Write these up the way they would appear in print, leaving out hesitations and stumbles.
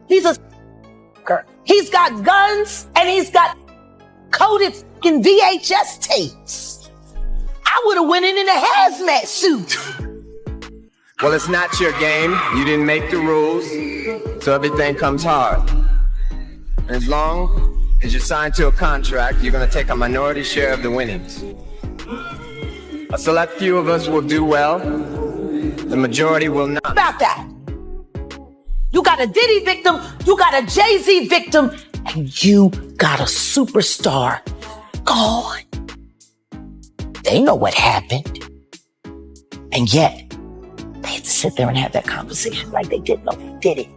He's a he's got guns and he's got coded fucking VHS tapes. I would have went in a hazmat suit. Well, it's not your game. You didn't make the rules, so everything comes hard. As long as you're signed to a contract, you're going to take a minority share of the winnings. A select few of us will do well. The majority will not. About that. You got a Diddy victim, you got a Jay Z victim, and you got a superstar gone. They know what happened. And yet, they had to sit there and have that conversation like they didn't know who did it.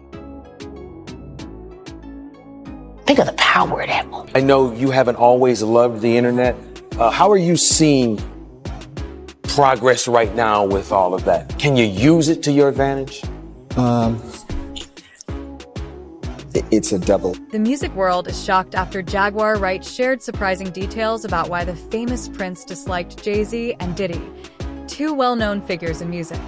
Think of the power of that moment. I know you haven't always loved the internet. How are you seeing progress right now with all of that? Can you use it to your advantage? It's a double. The music world is shocked after Jaguar Wright shared surprising details about why the famous Prince disliked Jay Z and Diddy, two well-known figures in music.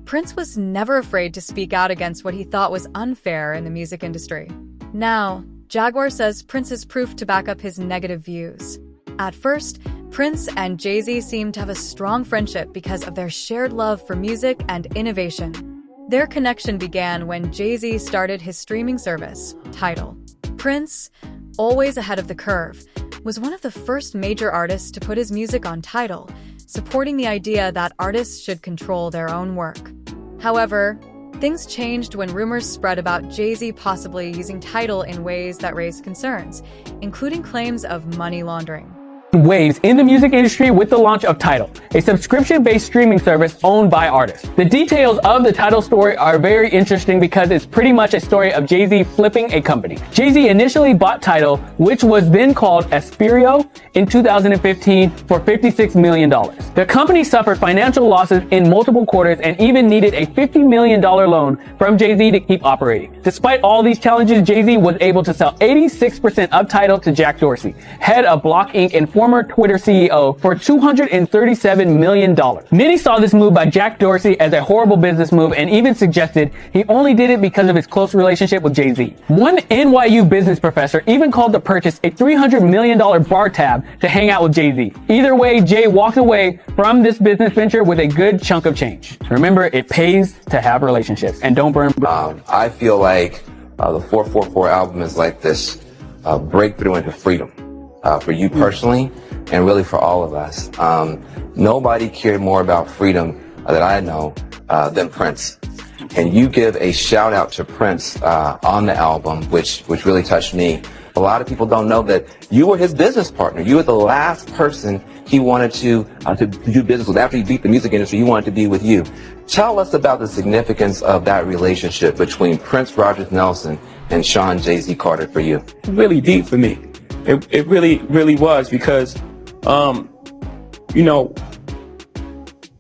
Prince was never afraid to speak out against what he thought was unfair in the music industry. Now, Jaguar says Prince is proof to back up his negative views. At first, Prince and Jay Z seemed to have a strong friendship because of their shared love for music and innovation. Their connection began when Jay Z started his streaming service, Tidal. Prince, always ahead of the curve, was one of the first major artists to put his music on Tidal, supporting the idea that artists should control their own work. However, things changed when rumors spread about Jay Z possibly using Tidal in ways that raised concerns, including claims of money laundering. Waves in the music industry with the launch of Tidal, a subscription-based streaming service owned by artists. The details of the Tidal story are very interesting because it's pretty much a story of Jay Z flipping a company. Jay Z initially bought Tidal, which was then called Aspirio, in 2015 for $56 million. The company suffered financial losses in multiple quarters and even needed a $50 million loan from Jay Z to keep operating. Despite all these challenges, Jay Z was able to sell 86% of Tidal to Jack Dorsey, head of Block Inc. and former Twitter CEO, for $237 million. Many saw this move by Jack Dorsey as a horrible business move and even suggested he only did it because of his close relationship with Jay Z. One NYU business professor even called the purchase a $300 million bar tab to hang out with Jay Z. Either way, Jay walked away from this business venture with a good chunk of change. Remember, it pays to have relationships and don't burn. I feel like the 444 album is like this breakthrough into freedom for you personally and really for all of us. Nobody cared more about freedom that I know than Prince. And you give a shout out to Prince on the album, which really touched me. A lot of people don't know that you were his business partner. You were the last person he wanted to do business with. After he beat the music industry, he wanted to be with you. Tell us about the significance of that relationship between Prince Rogers Nelson and Sean Jay Z Carter for you. Really deep for me. It really was because,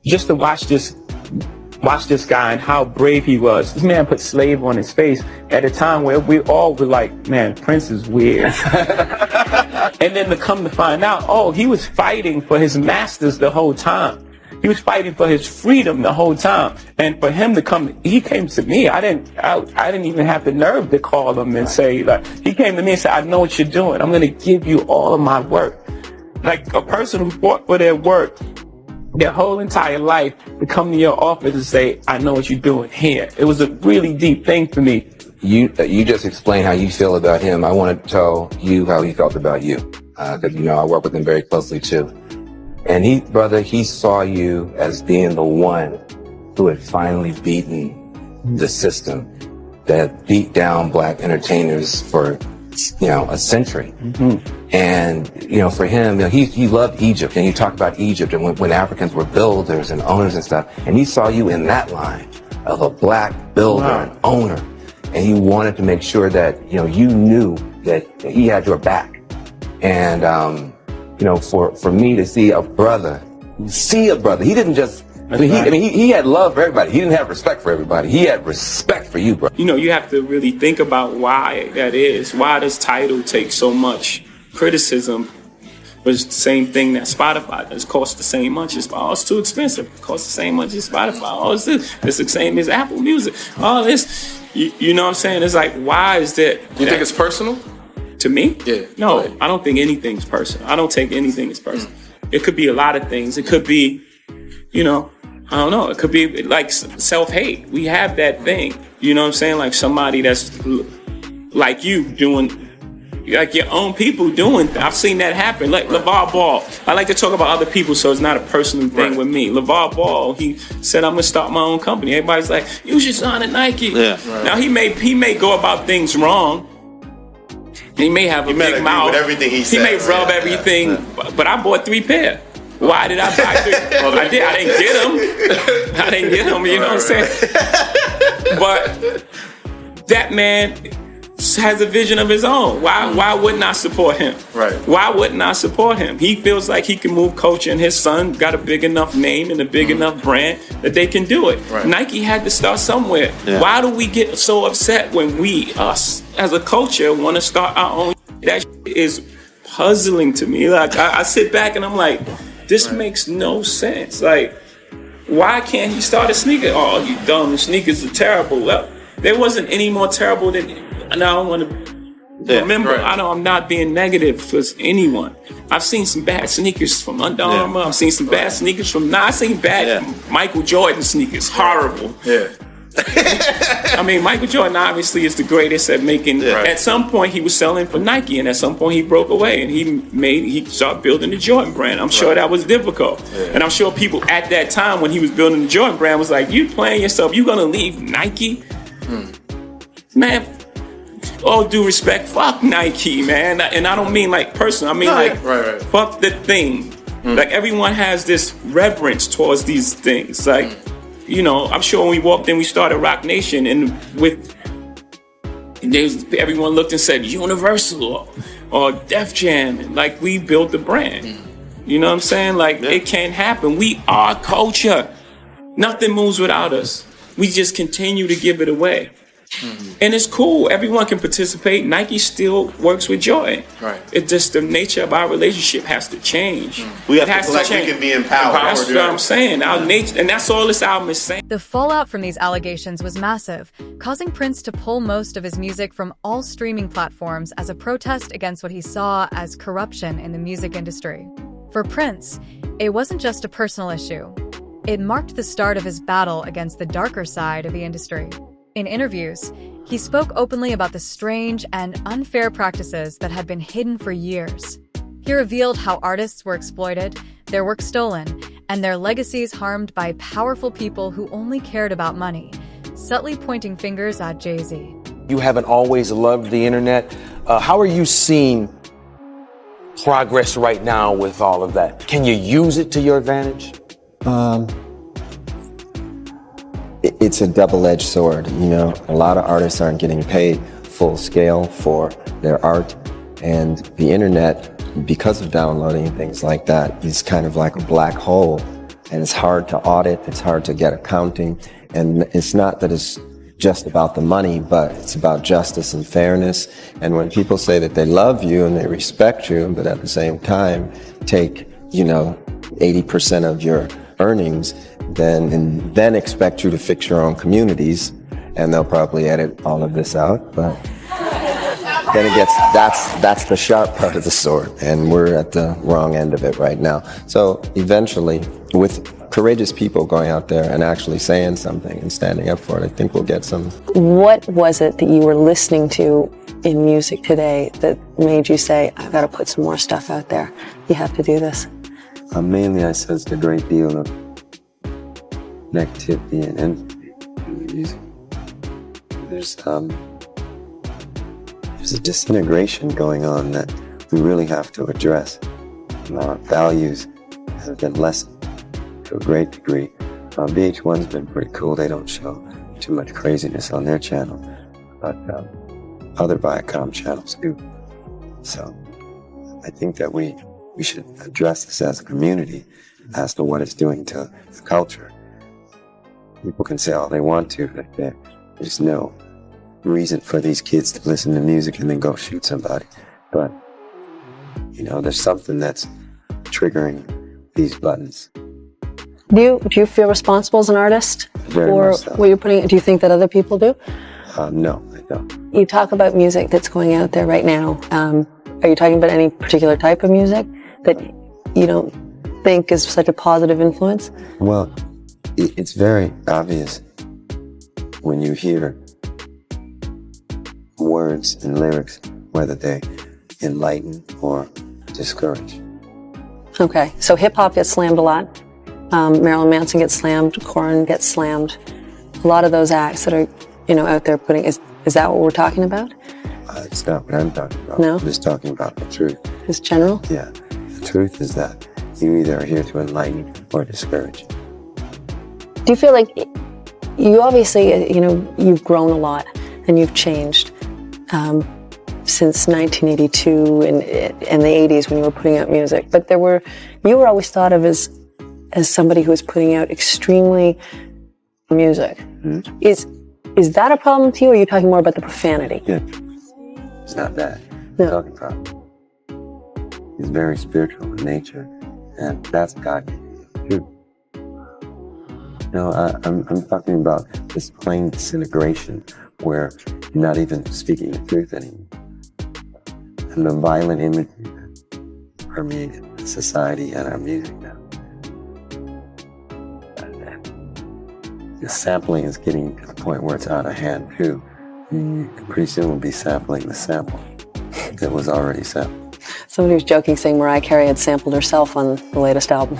just to watch this guy and how brave he was. This man put slave on his face at a time where we all were like, man, Prince is weird. And then to come to find out, he was fighting for his masters the whole time. He was fighting for his freedom the whole time. And for him to come, he came to me. I didn't even have the nerve to call him and say, like, he came to me and said, I know what you're doing. I'm going to give you all of my work. Like a person who fought for their work their whole entire life to come to your office and say, I know what you're doing here. It was a really deep thing for me. You just explained how you feel about him. I want to tell you how he felt about you. Because, I work with him very closely too. And he saw you as being the one who had finally beaten the system that beat down black entertainers for, a century. Mm-hmm. And, for him, he loved Egypt, and he talked about Egypt and when Africans were builders and owners and stuff. And he saw you in that line of a black builder and owner. And he wanted to make sure that, you knew that he had your back. And, for me to see a brother, he didn't just, he had love for everybody. He didn't have respect for everybody. He had respect for you, bro. You have to really think about why that is. Why does Tidal take so much criticism? But it's the same thing that Spotify does. Costs the same much as, it's too expensive. Costs the same much as Spotify. It's the same as Apple Music. All this. You know what I'm saying? It's like, why is that? You think it's personal? To me? Yeah. No, I don't think anything's personal. I don't take anything as personal. It could be a lot of things. It could be, I don't know. It could be like self-hate. We have that thing. You know what I'm saying? Like somebody that's like you doing, like your own people doing. I've seen that happen. Like LeVar Ball. I like to talk about other people, so it's not a personal thing with me. LeVar Ball, he said, I'm gonna start my own company. Everybody's like, you should sign a Nike. Yeah. Right. Now he may go about things wrong. He may have a big mouth. With everything he may rub everything, but I bought 3 pair. Why did I buy 3? I didn't get them. You know what I'm saying? But that man has a vision of his own. Why wouldn't I support him? Right. Why wouldn't I support him? He feels like he can move culture, and his son got a big enough name and a big enough brand that they can do it. Right. Nike had to start somewhere. Yeah. Why do we get so upset when us as a culture want to start our own? That is puzzling to me. Like I sit back and I'm like, this makes no sense. Like, why can't he start a sneaker? Oh, you dumb. The sneakers are terrible. Well, there wasn't any more terrible than. And I don't want to remember. Right. I'm not being negative towards anyone. I've seen some bad sneakers from Under Armour. I've seen some bad sneakers from. I've seen bad Michael Jordan sneakers. Horrible. Yeah. I mean, Michael Jordan obviously is the greatest at making. Yeah. At some point, he was selling for Nike, and at some point, he broke away and he started building the Jordan brand. I'm sure that was difficult, and I'm sure people at that time when he was building the Jordan brand was like, "You playing yourself? You gonna leave Nike, man?" All due respect, fuck Nike, man, and I don't mean like personal. I mean fuck the thing. Like everyone has this reverence towards these things, like. I'm sure when we walked in, we started Rock Nation, and everyone looked and said Universal or Def Jam, and like we built the brand. You know what I'm saying? Like it can't happen. We are culture. Nothing moves without us. We just continue to give it away. And it's cool. Everyone can participate. Nike still works with joy. Right. It's just the nature of our relationship has to change. We have to collect. We can be empowered. That's what I'm saying. Our nature, and that's all this album is saying. The fallout from these allegations was massive, causing Prince to pull most of his music from all streaming platforms as a protest against what he saw as corruption in the music industry. For Prince, it wasn't just a personal issue. It marked the start of his battle against the darker side of the industry. In interviews, he spoke openly about the strange and unfair practices that had been hidden for years. He revealed how artists were exploited, their work stolen, and their legacies harmed by powerful people who only cared about money, subtly pointing fingers at Jay Z. You haven't always loved the internet. How are you seeing progress right now with all of that? Can you use it to your advantage? It's a double-edged sword, A lot of artists aren't getting paid full scale for their art, and the internet, because of downloading and things like that, is kind of like a black hole, and it's hard to audit, it's hard to get accounting, and it's not that it's just about the money, but it's about justice and fairness. And when people say that they love you and they respect you, but at the same time take, 80% of your earnings, then expect you to fix your own communities, and they'll probably edit all of this out, but then it gets, that's the sharp part of the sword, and we're at the wrong end of it right now. So eventually, with courageous people going out there and actually saying something and standing up for it, I think we'll get some. What was it that you were listening to in music today that made you say, I've got to put some more stuff out there, you have to do this? Mainly I sensed a great deal of negativity and envy in the music. There's a disintegration going on that we really have to address. Our values have been lessened to a great degree. VH1's been pretty cool. They don't show too much craziness on their channel, but other Viacom channels do. So I think that we should address this as a community as to what it's doing to the culture. People can say all they want to, but there's no reason for these kids to listen to music and then go shoot somebody. But, there's something that's triggering these buttons. Do you feel responsible as an artist Very for much so. what you're putting? Do you think that other people do? No, I don't. You talk about music that's going out there right now. Are you talking about any particular type of music that you don't think is such a positive influence? Well, it's very obvious when you hear words and lyrics, whether they enlighten or discourage. Okay, so hip-hop gets slammed a lot. Marilyn Manson gets slammed. Korn gets slammed. A lot of those acts that are, out there putting, is that what we're talking about? It's not what I'm talking about. No? I'm just talking about the truth. Just general? Yeah. The truth is that you either are here to enlighten or discourage. Do you feel like you obviously, you've grown a lot and you've changed since 1982 and the 80s when you were putting out music, but you were always thought of as somebody who was putting out extremely music. Mm-hmm. Is that a problem to you, or are you talking more about the profanity? Yeah. It's not that. No. I'm talking about. It's very spiritual in nature, and that's God too. I'm talking about this plain disintegration where you're not even speaking the truth anymore. And the violent imagery that permeates society and our music now. The sampling is getting to the point where it's out of hand too. Pretty soon we'll be sampling the sample that was already sampled. Somebody was joking saying Mariah Carey had sampled herself on the latest album.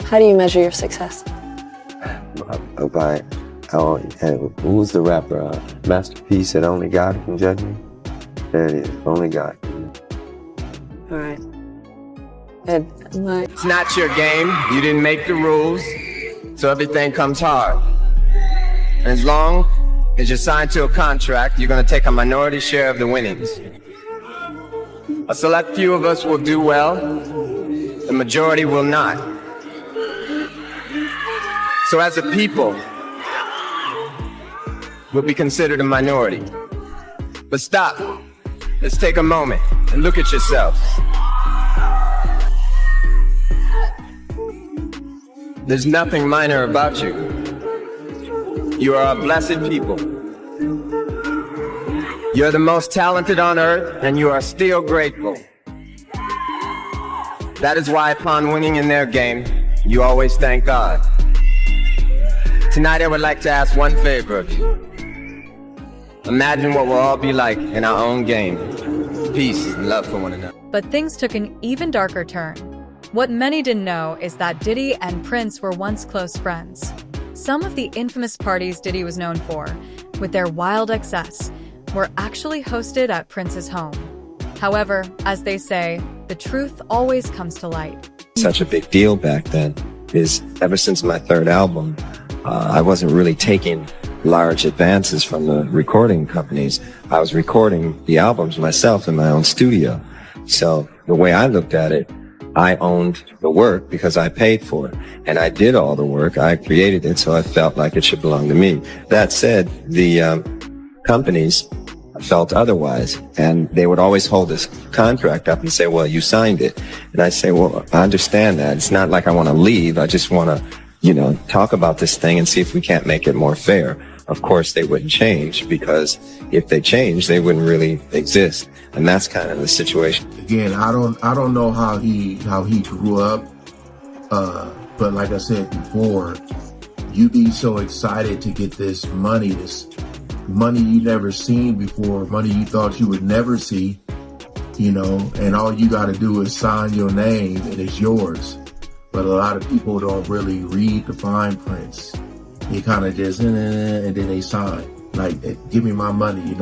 How do you measure your success? By who was the rapper? Masterpiece that only God can judge me? There it is, only God. All right. Good. It's not your game. You didn't make the rules, so everything comes hard. And as long as you're signed to a contract, you're going to take a minority share of the winnings. A select few of us will do well. The majority will not. So as a people, we'll be considered a minority. But stop. Let's take a moment and look at yourselves. There's nothing minor about you. You are a blessed people. You're the most talented on earth, and you are still grateful. That is why upon winning in their game, you always thank God. Tonight I would like to ask one favor of you. Imagine what we'll all be like in our own game. Peace and love for one another. But things took an even darker turn. What many didn't know is that Diddy and Prince were once close friends. Some of the infamous parties Diddy was known for, with their wild excess, were actually hosted at Prince's home. However, as they say, the truth always comes to light. Such a big deal back then is ever since my third album, I wasn't really taking large advances from the recording companies. I was recording the albums myself in my own studio. So the way I looked at it, I owned the work because I paid for it. And I did all the work. I created it, so I felt like it should belong to me. That said, the companies felt otherwise. And they would always hold this contract up and say, well, you signed it. And I say, well, I understand that. It's not like I want to leave. I just want to, talk about this thing and see if we can't make it more fair. Of course, they wouldn't change, because if they changed, they wouldn't really exist. And that's kind of the situation. Again, I don't know how he grew up, but like I said before, you be so excited to get this money you never seen before, money you thought you would never see, and all you got to do is sign your name and it's yours. But a lot of people don't really read the fine prints. They kind of just, and then they sign. Like, give me my money,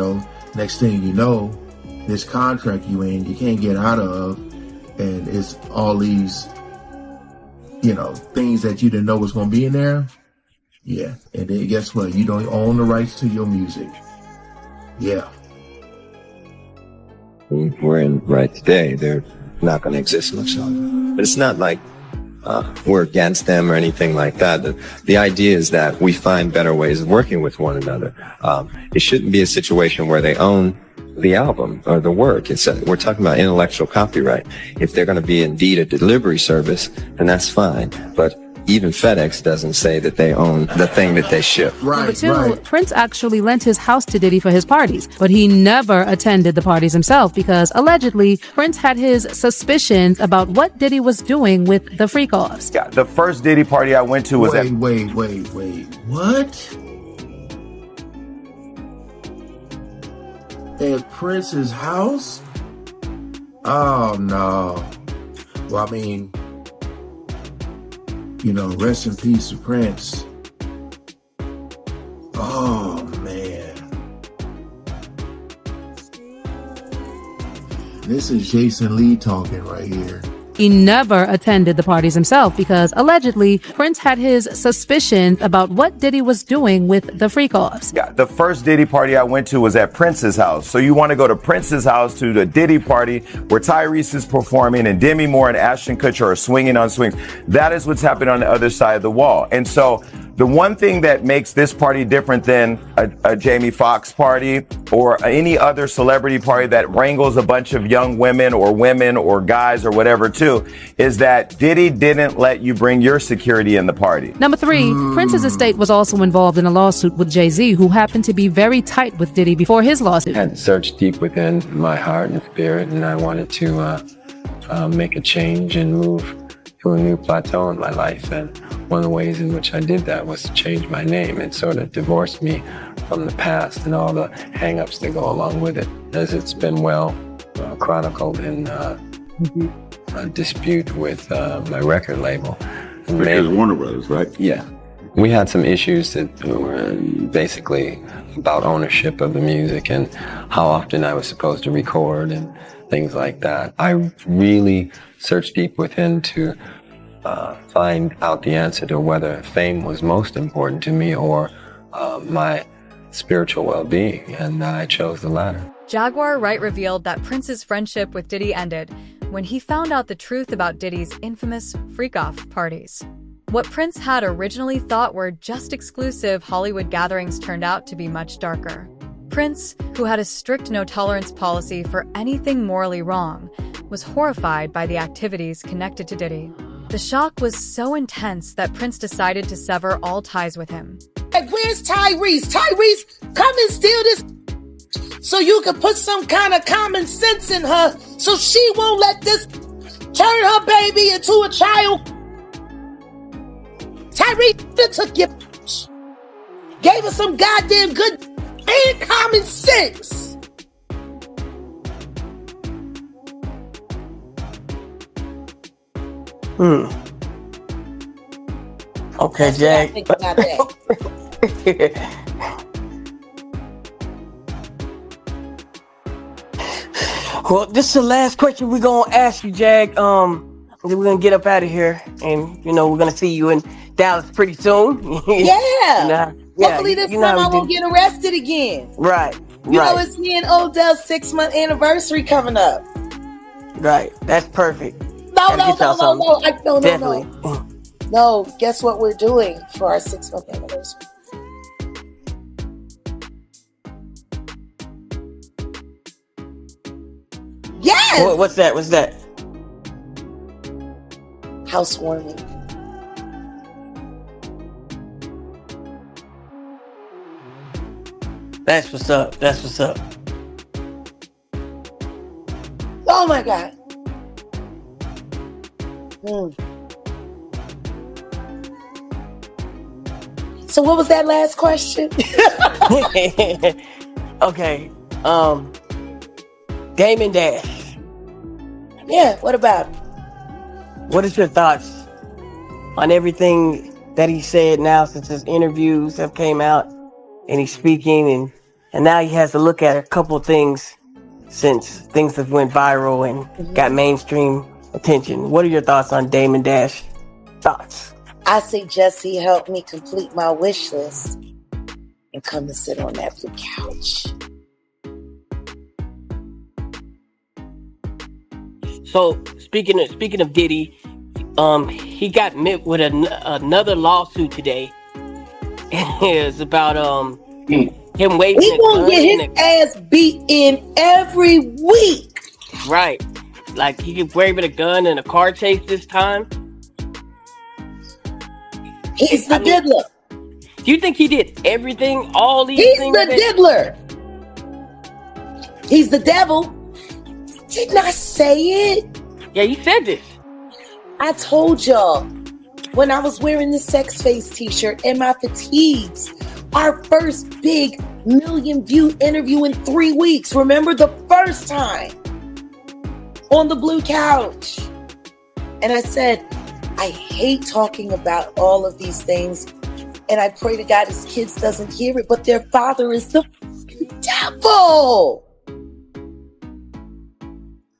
Next thing you know, this contract you in, you can't get out of, and it's all these, things that you didn't know was going to be in there. Yeah, and then guess what? You don't own the rights to your music. Yeah. We're in right today. They're not going to exist much longer. But it's not like we're against them or anything like that. The idea is that we find better ways of working with one another. It shouldn't be a situation where they own the album or the work. We're talking about intellectual copyright. If they're going to be indeed a delivery service, then that's fine. But Even FedEx doesn't say that they own the thing that they ship. Number two, Prince actually lent his house to Diddy for his parties, but he never attended the parties himself because allegedly Prince had his suspicions about what Diddy was doing with the freak-offs. Yeah, the first Diddy party I went to was Wait. What? At Prince's house? Oh, no. Well, I mean, you know, rest in peace to Prince. Oh, man. This is Jason Lee talking right here. He never attended the parties himself because allegedly Prince had his suspicions about what Diddy was doing with the freak-offs. Yeah, the first Diddy party I went to was at Prince's house. So you want to go to Prince's house to the Diddy party where Tyrese is performing and Demi Moore and Ashton Kutcher are swinging on swings. That is what's happening on the other side of the wall. And so the one thing that makes this party different than a Jamie Foxx party or any other celebrity party that wrangles a bunch of young women or guys or whatever too, is that Diddy didn't let you bring your security in the party. Number three, Prince's estate was also involved in a lawsuit with Jay Z, who happened to be very tight with Diddy before his lawsuit. I had to search deep within my heart and spirit, and I wanted to make a change and move to a new plateau in my life. And one of the ways in which I did that was to change my name and sort of divorce me from the past and all the hang-ups that go along with it, as it's been well chronicled in a dispute with my record label. Because Warner Brothers, right? Yeah. We had some issues that were basically about ownership of the music and how often I was supposed to record and things like that. I really searched deep within to find out the answer to whether fame was most important to me or my spiritual well-being, and I chose the latter. Jaguar Wright revealed that Prince's friendship with Diddy ended when he found out the truth about Diddy's infamous freak-off parties. What Prince had originally thought were just exclusive Hollywood gatherings turned out to be much darker. Prince, who had a strict no-tolerance policy for anything morally wrong, was horrified by the activities connected to Diddy. The shock was so intense that Prince decided to sever all ties with him. Hey, where's Tyrese? Tyrese, come and steal this so you can put some kind of common sense in her so she won't let this turn her baby into a child. Tyrese took your gave her some goddamn good and common sense. Okay, Jack. Well, this is the last question we're gonna ask you, Jag. Then we're gonna get up out of here, and we're gonna see you in Dallas pretty soon. Yeah. Hopefully this time I won't get arrested again. Right. You know, it's me and Odell's 6-month anniversary coming up. Right. That's perfect. No. Definitely. No, guess what we're doing for our 6-month anniversary? Yes! What's that? Housewarming. That's what's up. Oh my God. So what was that last question? Okay. Damon Dash. Yeah, what about it? What is your thoughts on everything that he said now since his interviews have came out and he's speaking and now he has to look at a couple of things since things have went viral and got mainstream attention? What are your thoughts on Damon Dash? Thoughts? I suggest he help me complete my wish list and come and sit on that blue couch. So speaking of Diddy, he got met with another lawsuit today. It's about him waving. He gonna get his ass beat in every week. Right, like he waving a gun in a car chase this time. He's the diddler. Do you think he did everything, all these He's things? the diddler. He's the devil. Didn't I say it? Yeah, you said this. I told y'all when I was wearing the Sex Face t-shirt and my fatigues, our first big million-view interview in 3 weeks. Remember the first time on the blue couch? And I said, I hate talking about all of these things, and I pray to God his kids doesn't hear it, but their father is the devil.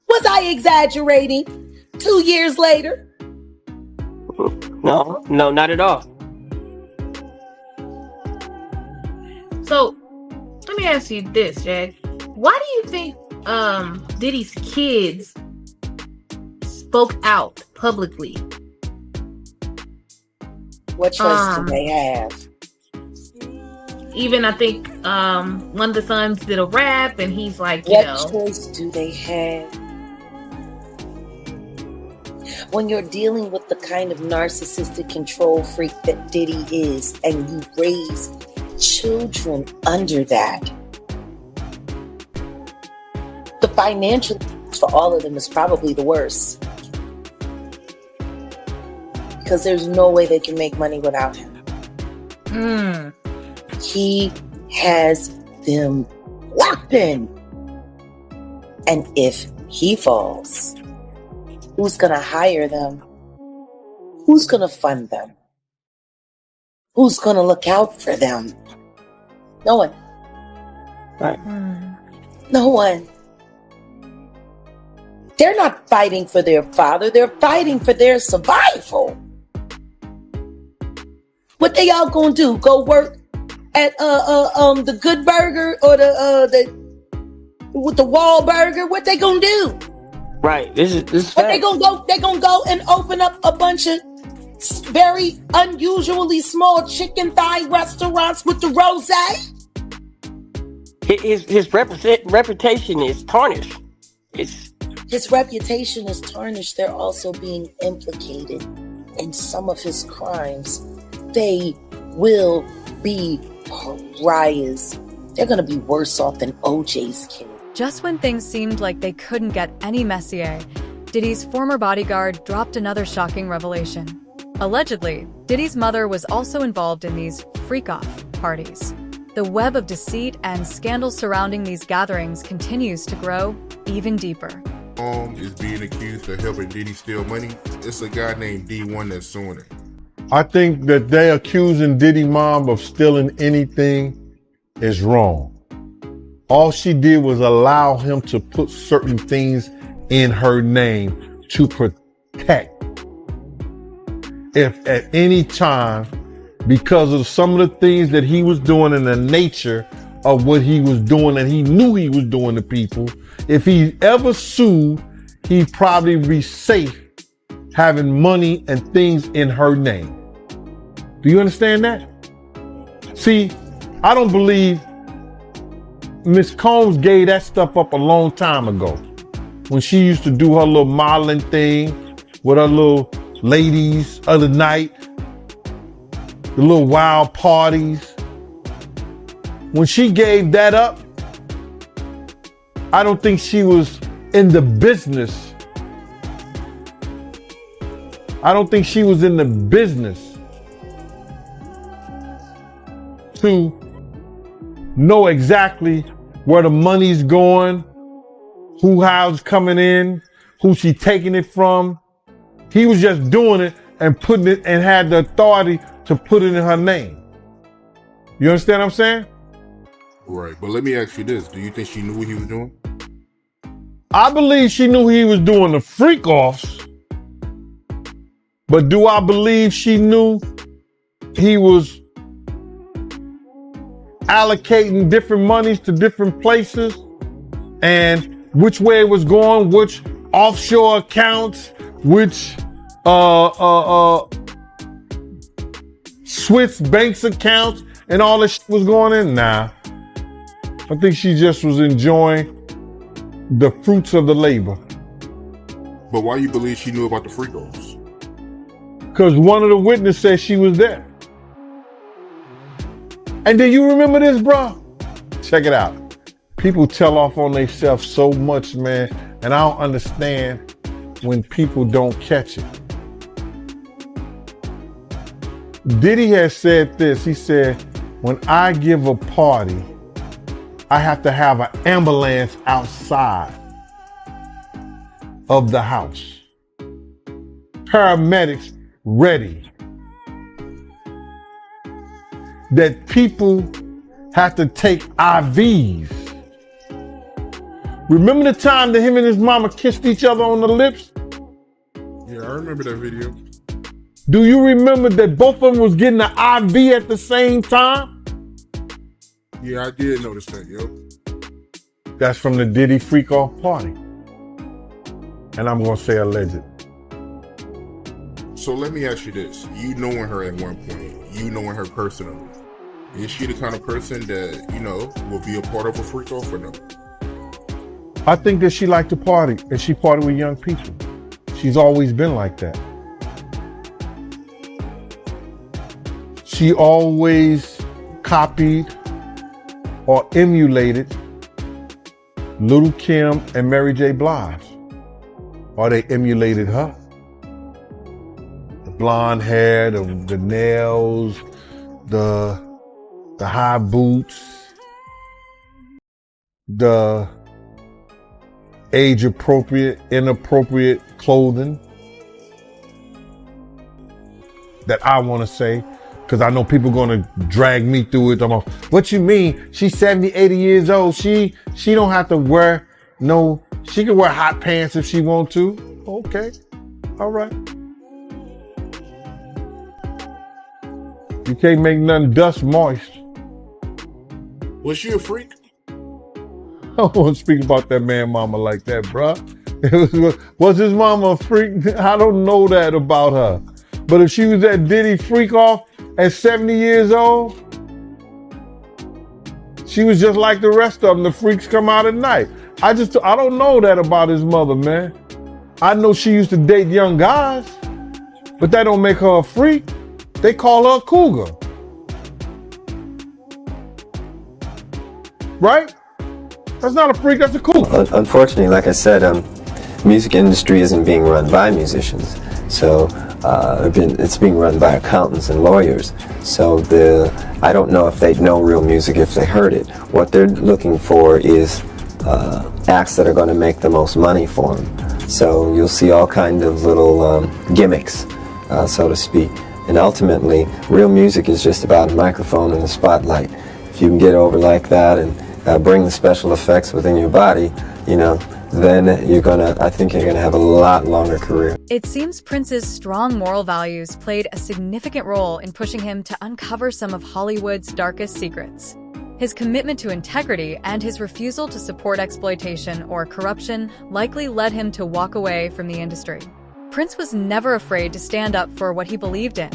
Was I exaggerating 2 years later? No, not at all. So, let me ask you this, Jag. Why do you think Diddy's kids spoke out publicly? What choice do they have? Even I think one of the sons did a rap, and he's like, what choice do they have? When you're dealing with the kind of narcissistic control freak that Diddy is, and you raise children under that, the financial for all of them is probably the worst. Because there's no way they can make money without him. He has them locked in. And if he falls, who's going to hire them? Who's going to fund them? Who's going to look out for them? No one. Right. No one. They're not fighting for their father. They're fighting for their survival. What they all gonna do? Go work at the Good Burger or with the Wall Burger? What they gonna do? Right. This is what they gonna go? They gonna go and open up a bunch of very unusually small chicken thigh restaurants with the rosé. His reputation is tarnished. His reputation is tarnished. They're also being implicated in some of his crimes. They will be pariahs. They're going to be worse off than OJ's kid. Just when things seemed like they couldn't get any messier, Diddy's former bodyguard dropped another shocking revelation. Allegedly, Diddy's mother was also involved in these freak-off parties. The web of deceit and scandal surrounding these gatherings continues to grow even deeper. Is being accused of helping Diddy steal money. It's a guy named D1 that's suing it. I think that they accusing Diddy mom of stealing anything is wrong. All she did was allow him to put certain things in her name to protect. If at any time, because of some of the things that he was doing and the nature of what he was doing and he knew he was doing to people, if he ever sued, he'd probably be safe having money and things in her name. Do you understand that? See, I don't believe Miss Combs gave that stuff up a long time ago when she used to do her little modeling thing with her little ladies of the night, the little wild parties. When she gave that up, I don't think she was in the business. I don't think she was in the business to know exactly where the money's going, how's coming in, who she taking it from. He was just doing it and putting it and had the authority to put it in her name. You understand what I'm saying? Right, but let me ask you this. Do you think she knew what he was doing? I believe she knew he was doing the freak-offs. But do I believe she knew he was allocating different monies to different places and which way it was going, which offshore accounts, which Swiss banks accounts and all this shit was going in? Nah. I think she just was enjoying the fruits of the labor. But why you believe she knew about the freak-offs? Because one of the witnesses said she was there. And do you remember this, bro? Check it out. People tell off on themselves so much, man, and I don't understand when people don't catch it. Diddy has said this. He said, when I give a party, I have to have an ambulance outside of the house. Paramedics ready. That people have to take IVs. Remember the time that him and his mama kissed each other on the lips? Yeah, I remember that video. Do you remember that both of them was getting the IV at the same time? Yeah, I did notice that, yo. That's from the Diddy freak off party. And I'm gonna say alleged. So let me ask you this. You knowing her at one point, you knowing her personally, is she the kind of person that, you know, will be a part of a freak off or no? I think that she liked to party, and she partied with young people. She's always been like that. She always copied or emulated Little Kim and Mary J. Blige. Or they emulated her. The blonde hair, the nails, the high boots, the age-appropriate, inappropriate clothing that I want to say, because I know people going to drag me through it. I'm like, what you mean? She's 70, 80 years old. She don't have to wear no, she can wear hot pants if she want to. Okay, all right. You can't make nothing dust moist. Was she a freak? I don't want to speak about that man mama like that, bruh. Was his mama a freak? I don't know that about her. But if she was that Diddy freak off at 70 years old, she was just like the rest of them. The freaks come out at night. I don't know that about his mother, man. I know she used to date young guys, but that don't make her a freak. They call her a cougar. Right? That's not a freak, that's a cougar. Unfortunately, like I said, music industry isn't being run by musicians. So it's being run by accountants and lawyers. So I don't know if they'd know real music if they heard it. What they're looking for is acts that are going to make the most money for them. So you'll see all kinds of little gimmicks, so to speak. And ultimately, real music is just about a microphone and a spotlight. If you can get over like that and bring the special effects within your body, you know, then I think you're gonna have a lot longer career. It seems Prince's strong moral values played a significant role in pushing him to uncover some of Hollywood's darkest secrets. His commitment to integrity and his refusal to support exploitation or corruption likely led him to walk away from the industry. Prince was never afraid to stand up for what he believed in,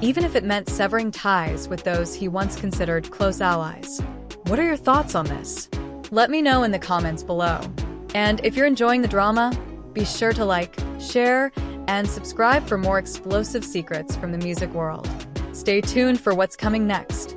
even if it meant severing ties with those he once considered close allies. What are your thoughts on this? Let me know in the comments below. And if you're enjoying the drama, be sure to like, share, and subscribe for more explosive secrets from the music world. Stay tuned for what's coming next.